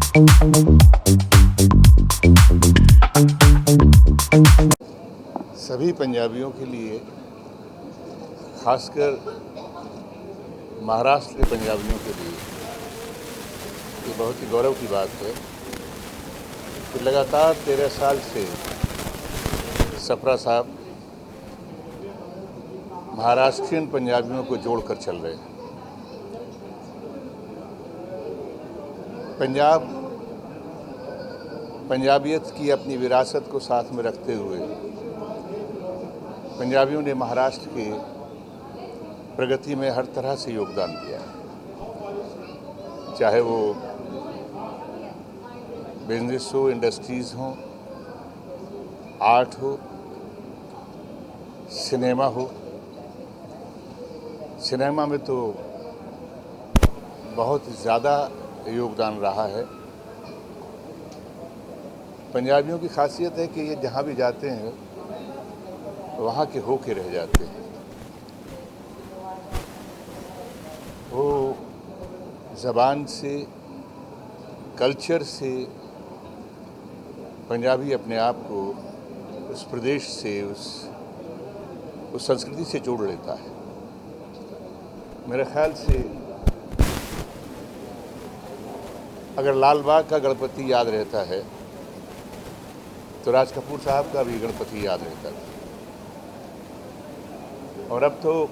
सभी पंजाबियों के लिए, खासकर महाराष्ट्र के पंजाबियों के लिए ये बहुत ही गौरव की बात है कि लगातार 13 साल से सप्रा साहब महाराष्ट्रियन पंजाबियों को जोड़कर चल रहे हैं। पंजाबियत की अपनी विरासत को साथ में रखते हुए पंजाबियों ने महाराष्ट्र के प्रगति में हर तरह से योगदान दिया, चाहे वो बिजनेस हो, इंडस्ट्रीज़ हो, आर्ट हो, सिनेमा हो। सिनेमा में तो बहुत ज़्यादा योगदान रहा है। पंजाबियों की खासियत है कि ये जहाँ भी जाते हैं वहाँ के हो के रह जाते हैं। वो ज़बान से, कल्चर से पंजाबी अपने आप को उस प्रदेश से, उस संस्कृति से जोड़ लेता है। मेरे ख्याल से अगर लाल बाग का गणपति याद रहता है तो राज कपूर साहब का भी गणपति याद रहता था। और अब तो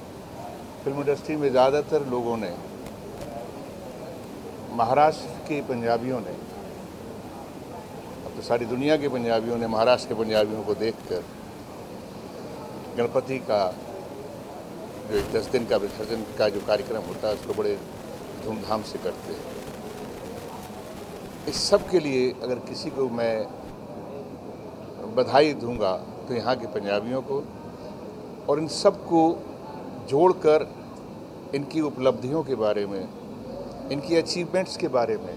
फिल्म इंडस्ट्री में ज़्यादातर लोगों ने, महाराष्ट्र के पंजाबियों ने, अब तो सारी दुनिया के पंजाबियों ने महाराष्ट्र के पंजाबियों को देखकर गणपति का जो 10 दिन का विसर्जन का जो कार्यक्रम होता है उसको बड़े धूमधाम से करते हैं। इस सब के लिए अगर किसी को मैं बधाई दूंगा तो यहाँ के पंजाबियों को, और इन सब को जोड़कर इनकी उपलब्धियों के बारे में, इनकी अचीवमेंट्स के बारे में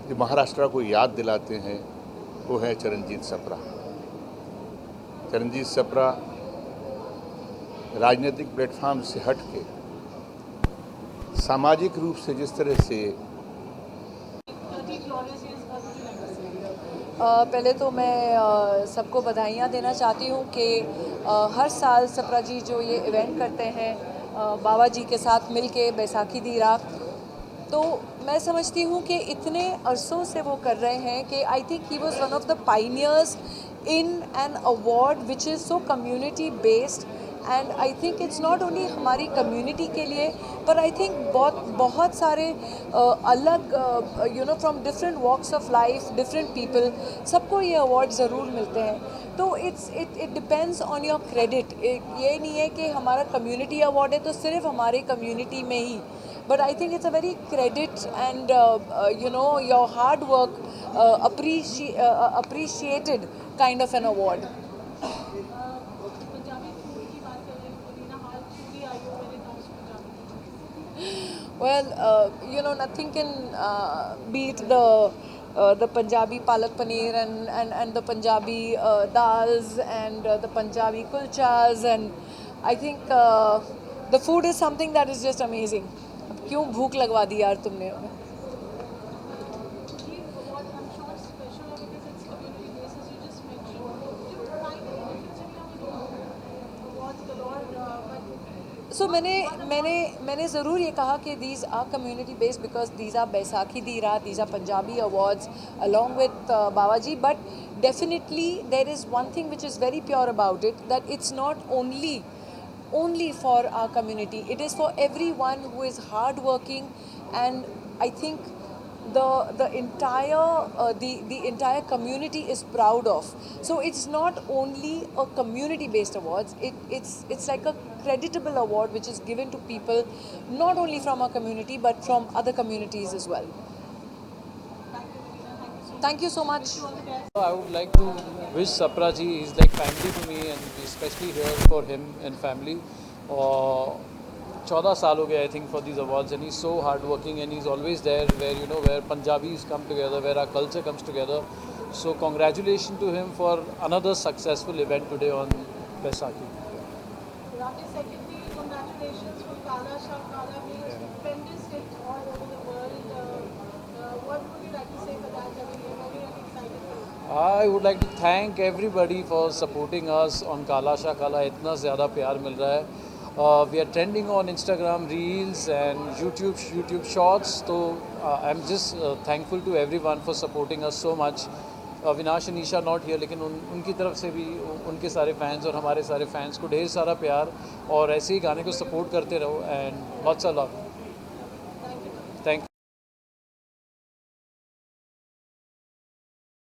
जो महाराष्ट्र को याद दिलाते हैं वो है चरणजीत सप्रा। चरणजीत सप्रा राजनीतिक प्लेटफॉर्म से हट के सामाजिक रूप से जिस तरह से पहले तो मैं सबको बधाइयाँ देना चाहती हूँ कि हर साल सप्रा जी जो ये इवेंट करते हैं बाबा जी के साथ मिलके बैसाखी दी रात, तो मैं समझती हूँ कि इतने अरसों से वो कर रहे हैं कि I think he was one of the pioneers in an award which is so community based. And I think it's not only हमारी कम्युनिटी के लिए, पर आई थिंक बहुत सारे अलग from different walks of life, different people, सबको ये award ज़रूर मिलते हैं। तो it depends on your credit. ये नहीं है कि हमारा कम्युनिटी अवार्ड है तो सिर्फ हमारे कम्युनिटी में ही, but I think it's a very credit and your hard work appreciated kind of an award. Well, nothing can beat the Punjabi palak paneer and the Punjabi dals and the Punjabi kulchas, and I think the food is something that is just amazing. क्यों भूख लगवा दी यार तुमने। सो मैंने ज़रूर ये कहा कि these are community based because these are Baisakhi दी रात, these are Punjabi awards along with Baba ji, but definitely there is one thing which is very pure about it, that it's not only for our community, it is for everyone who is hardworking, and I think the entire community is proud of. So it's not only a community based awards, it's like a creditable award which is given to people not only from our community but from other communities as well. Thank you so much. I would like to wish Sapra ji, he's like family to me, and especially here for him and family. 14 साल हो गए I think for these awards, and he's so hardworking, and he's always there where Punjabis come together, where our culture comes together. So congratulations to him for another successful event today on Baisakhi. Rakesh, secondly, congratulations for Kala Shah Kala. It's a tremendous hit all over the world. What I would like to thank everybody for supporting us on Kala Sha Kala. इतना ज़्यादा प्यार मिल रहा है. We are trending on Instagram Reels and YouTube Shorts. So I'm just thankful to everyone for supporting us so much. Avinash and Isha not here, लेकिन उनकी तरफ से भी उनके सारे फैंस और हमारे सारे फैंस को ढेर सारा प्यार और ऐसे ही गाने को सपोर्ट करते रहो and lots of love. Thank you.